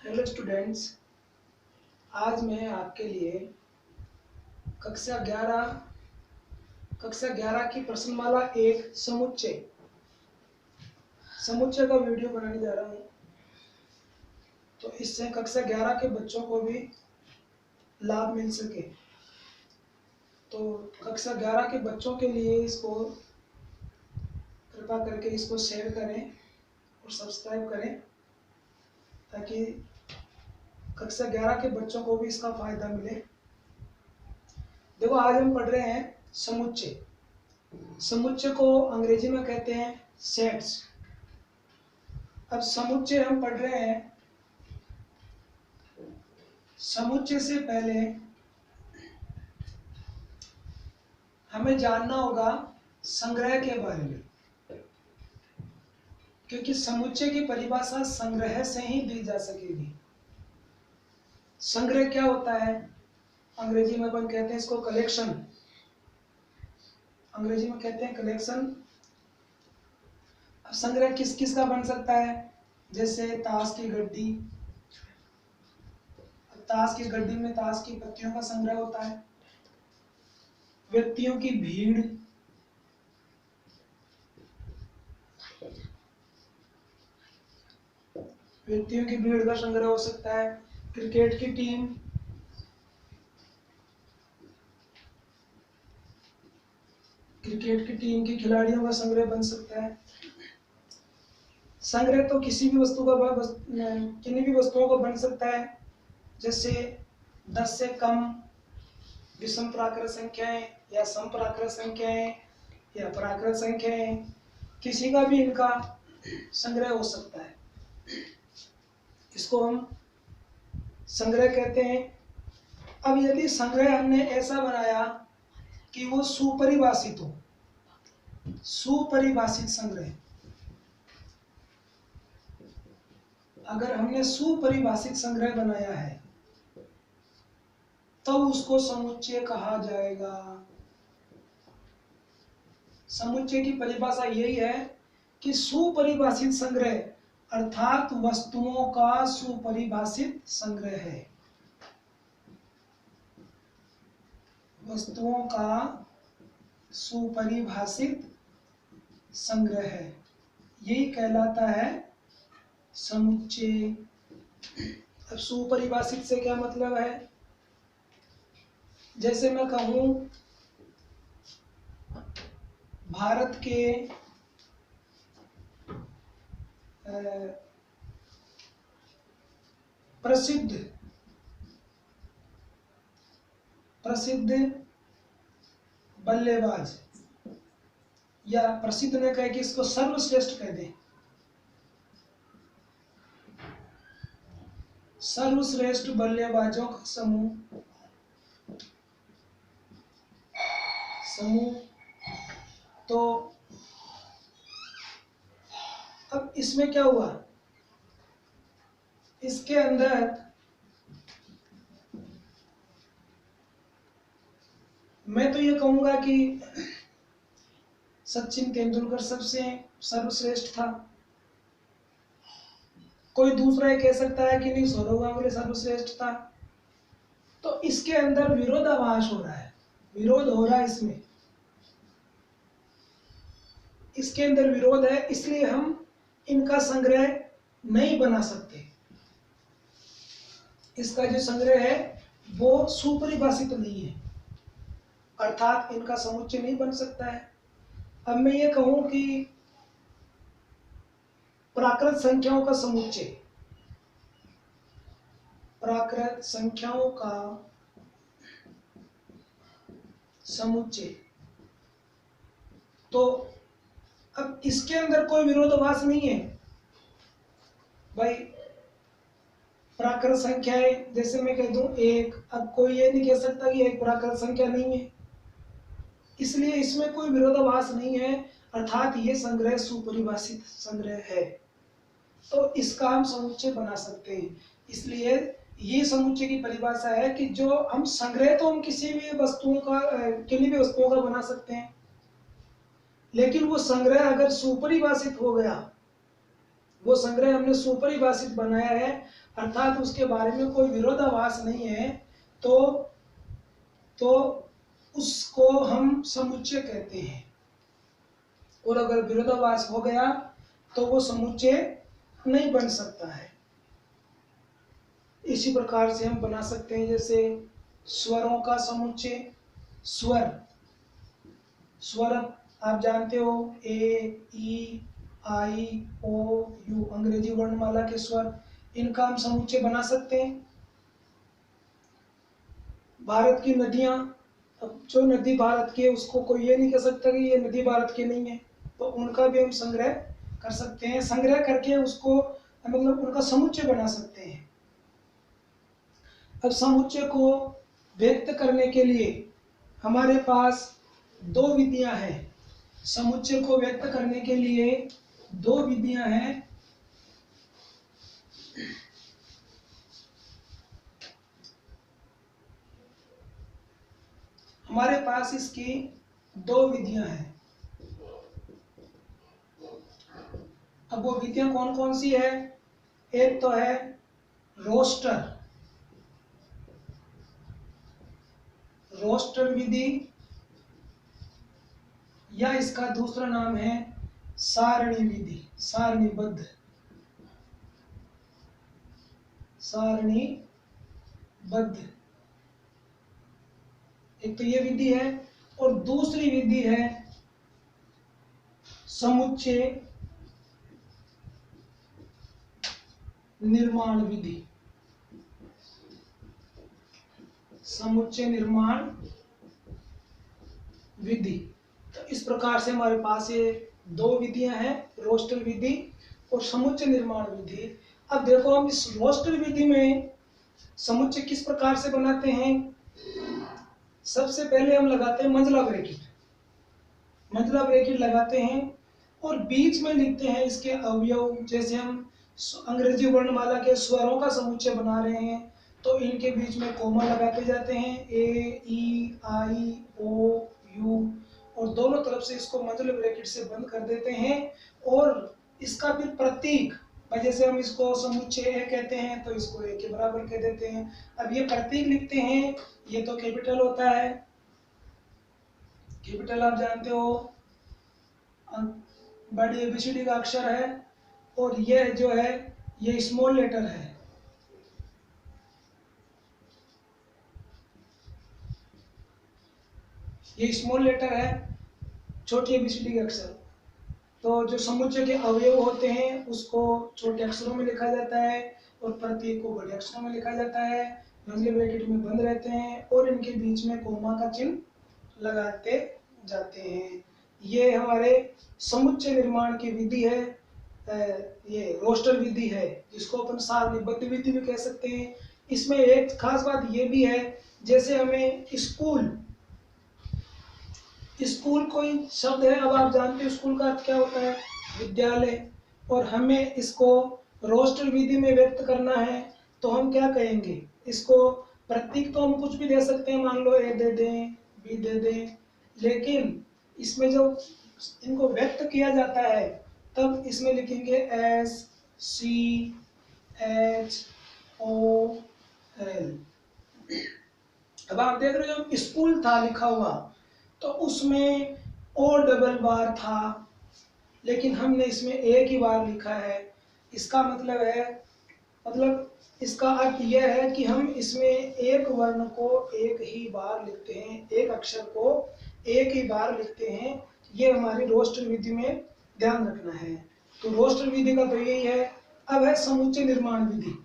Hello students, आज मैं आपके लिए कक्षा 11 की प्रश्नमाला एक समुच्चय का वीडियो बनाने जा रहा हूँ। तो इससे कक्षा 11 के बच्चों को भी लाभ मिल सके। तो कक्षा 11 के बच्चों के लिए इसको कृपा करके इसको शेयर करें और सब्सक्राइब करें, ताकि कक्षा 11 के बच्चों को भी इसका फायदा मिले। देखो, आज हम पढ़ रहे हैं समुच्चय। समुच्चय को अंग्रेजी में कहते हैं सेट्स। अब समुच्चय हम पढ़ रहे हैं। समुच्चय से पहले हमें जानना होगा संग्रह के बारे में, क्योंकि समुच्चय की परिभाषा संग्रह से ही दी जा सकेगी। संग्रह क्या होता है? अंग्रेजी में अपन कहते हैं इसको कलेक्शन। अंग्रेजी में कहते हैं कलेक्शन। अब संग्रह किस किस का बन सकता है? जैसे ताश की गड्डी। ताश की गड्डी में ताश की पत्तियों का संग्रह होता है। व्यक्तियों की भीड़, का संग्रह हो सकता है। क्रिकेट की टीम, के खिलाड़ियों का संग्रह बन सकता है। संग्रह तो किसी भी वस्तुओं का बन सकता है, जैसे 10 से कम विषम प्राकृत संख्याएं या सम प्राकृत संख्याएं या प्राकृत संख्याएं, किसी का भी इनका संग्रह हो सकता है। इसको हम संग्रह कहते हैं। अब यदि संग्रह हमने ऐसा बनाया कि वो सुपरिभाषित हो, सुपरिभाषित संग्रह, अगर हमने सुपरिभाषित संग्रह बनाया है तो उसको समुच्चय कहा जाएगा। समुच्चय की परिभाषा यही है कि सुपरिभाषित संग्रह अर्थात वस्तुओं का सुपरिभाषित संग्रह है। वस्तुओं का सुपरिभाषित संग्रह है, यही कहलाता है समुच्चय। अब सुपरिभाषित से क्या मतलब है? जैसे मैं कहूं भारत के प्रसिद्ध बल्लेबाज, या प्रसिद्ध न कह के इसको सर्वश्रेष्ठ कह दे, सर्वश्रेष्ठ बल्लेबाजों का समूह। तो अब इसमें क्या हुआ? इसके अंदर मैं तो ये कहूंगा कि सचिन तेंदुलकर सबसे सर्वश्रेष्ठ था। कोई दूसरा ये कह सकता है कि नहीं, सौरव गांगुली सर्वश्रेष्ठ था। तो इसके अंदर विरोधाभास हो रहा है, विरोध हो रहा है। इसके अंदर विरोध है, इसलिए हम इनका संग्रह नहीं बना सकते। इसका जो संग्रह है वो सुपरिभाषित नहीं है, अर्थात इनका समुच्चय नहीं बन सकता है। अब मैं ये कहूं कि प्राकृत संख्याओं का समुच्चय, प्राकृत संख्याओं का समुच्चय, तो अब इसके अंदर कोई विरोधाभास नहीं है भाई। प्राकृत संख्याएं, जैसे मैं कह दूं 1, अब कोई ये नहीं कह सकता कि एक प्राकृत संख्या नहीं है, इसलिए इसमें कोई विरोधाभास नहीं है, अर्थात ये संग्रह सुपरिभाषित संग्रह है। तो इसका हम समुच्चय बना सकते हैं। इसलिए ये समुच्चय की परिभाषा है कि जो हम संग्रह तो हम किसी भी वस्तुओं का, किन्हीं भी वस्तुओं का बना सकते हैं, लेकिन वो संग्रह अगर सुपरिभाषित हो गया, वो संग्रह हमने सुपरिभाषित बनाया है, अर्थात उसके बारे में कोई विरोधाभास नहीं है, तो उसको हम समुच्चय कहते हैं। और अगर विरोधाभास हो गया तो वो समुच्चय नहीं बन सकता है। इसी प्रकार से हम बना सकते हैं, जैसे स्वरों का समुच्चय। स्वर आप जानते हो, ए, ई, आई, ओ, यू, अंग्रेजी वर्णमाला के स्वर, इनका हम समुच्चय बना सकते हैं। भारत की नदियां, अब जो नदी भारत की है उसको कोई ये नहीं कह सकता कि ये नदी भारत की नहीं है, तो उनका भी हम संग्रह कर सकते हैं। संग्रह करके उसको मतलब उनका समुच्चय बना सकते हैं। अब समुच्चय को व्यक्त करने के लिए हमारे पास दो विधियां हैं। समुच्चय को व्यक्त करने के लिए दो विधियां हैं। हमारे पास इसकी दो विधियां हैं। अब वो विधियां कौन कौन सी है? एक तो है रोस्टर विधि, या इसका दूसरा नाम है सारणी विधि, सारणीबद्ध। एक तो ये विधि है, और दूसरी विधि है समुच्चय निर्माण विधि। समुच्चय निर्माण विधि। तो इस प्रकार से हमारे पास ये दो विधियां हैं, रोस्टर विधि और समुच्चय निर्माण विधि। अब देखो, हम इस रोस्टर विधि में समुच्चय किस प्रकार से बनाते हैं। सबसे पहले हम लगाते हैं मंझला ब्रैकेट लगाते हैं और बीच में लिखते हैं इसके अवयव। जैसे हम अंग्रेजी वर्णमाला के स्वरों का समुच्चय बना रहे हैं तो इनके बीच में कोमा लगाते जाते हैं, ए, ई, आई, ओ, यू, और दोनों तरफ से इसको मंझले ब्रैकेट से बंद कर देते हैं। और इसका फिर प्रतीक, जैसे हम इसको समुच्चय ए कहते हैं तो इसको ए के बराबर कह देते हैं। अब ये प्रतीक लिखते हैं, ये तो कैपिटल होता है, कैपिटल आप जानते हो, बड़ी एबीसीडी का अक्षर है, और ये जो है ये स्मॉल लेटर है। ये स्मॉल लेटर है, छोटी एबीसीडी के अक्षर। तो जो समुच्चय के अवयव होते हैं उसको छोटे अक्षरों में लिखा जाता है और प्रतीक को बड़े अक्षरों में लिखा जाता है। मंझले ब्रैकेट में बंद रहते हैं और इनके बीच में कोमा का चिन्ह लगाते जाते हैं। ये हमारे समुच्चय निर्माण की विधि है, ये रोस्टर विधि है, जिसको अपन सारणीबद्ध विधि भी कह सकते हैं। इसमें एक खास बात ये भी है, जैसे हमें स्कूल कोई शब्द है, अब आप जानते हो स्कूल का अर्थ क्या होता है, विद्यालय, और हमें इसको रोस्टर विधि में व्यक्त करना है तो हम क्या कहेंगे, इसको प्रतीक तो हम कुछ भी दे सकते हैं, मान लो ए दे दें, बी दे दें, लेकिन इसमें जब इनको व्यक्त किया जाता है तब इसमें लिखेंगे एस, सी, एच, ओ, एल। अब आप देख रहे हो जो स्कूल था लिखा हुआ तो उसमें ओ डबल बार था, लेकिन हमने इसमें एक ही बार लिखा है। इसका मतलब इसका अर्थ यह है कि हम इसमें एक वर्ण को एक ही बार लिखते हैं, एक अक्षर को एक ही बार लिखते हैं। ये हमारी रोस्टर विधि में ध्यान रखना है। तो रोस्टर विधि का तो यही है। अब है समुच्चय निर्माण विधि।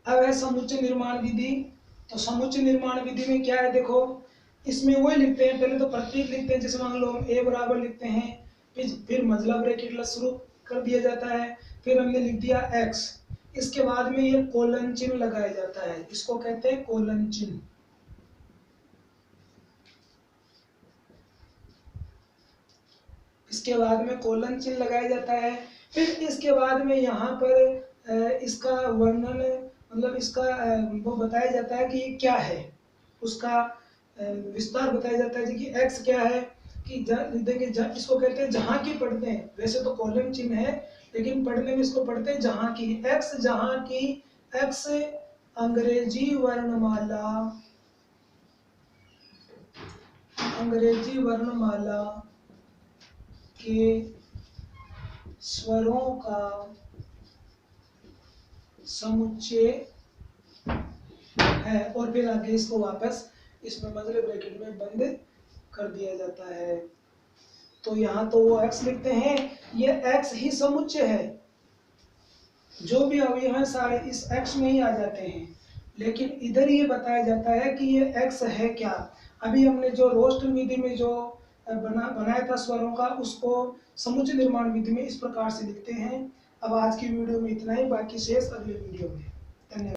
अब है समुच्चय निर्माण विधि। तो समुच्चय निर्माण विधि में क्या है, देखो इसमें वही लिखते हैं, पहले तो प्रतीक लिखते हैं, जैसे मान लो हम ए बराबर लिखते हैं, फिर मंझला ब्रैकेट शुरू कर दिया जाता है, फिर हमने लिख दिया एक्स, इसके बाद में ये कोलन चिन्ह लगाया जाता है, इसको कहते हैं कोलन चिन्ह। इसके बाद में कोलन चिन्ह लगाया जाता है। फिर इसके बाद में यहाँ पर इसका वर्णन, मतलब इसका वो बताया जाता है कि क्या है, उसका विस्तार बताया जाता है जी कि x क्या है कि देखिए इसको कहते हैं जहां की पढ़ते हैं, वैसे तो कॉलम चिन्ह है लेकिन पढ़ने में इसको पढ़ते हैं जहां की। x जहां की, x अंग्रेजी वर्णमाला, अंग्रेजी वर्णमाला के स्वरों का समुच्चय है। और फिर आगे इसको वापस इसमें मतलब ब्रैकेट में बंद कर दिया जाता है। तो यहाँ तो वो x लिखते हैं, ये x ही समुच्चय है, जो भी अवयव हैं सारे इस x में ही आ जाते हैं। लेकिन इधर ये बताया जाता है कि ये x है क्या। अभी हमने जो रोस्टर विधि में जो बनाया था स्वरों का, उसको समुच्चय निर्माण विधि में इस प्रकार से लिखते हैं। अब आज की वीडियो में इतना ही, बाकी शेष अगले वीडियो में।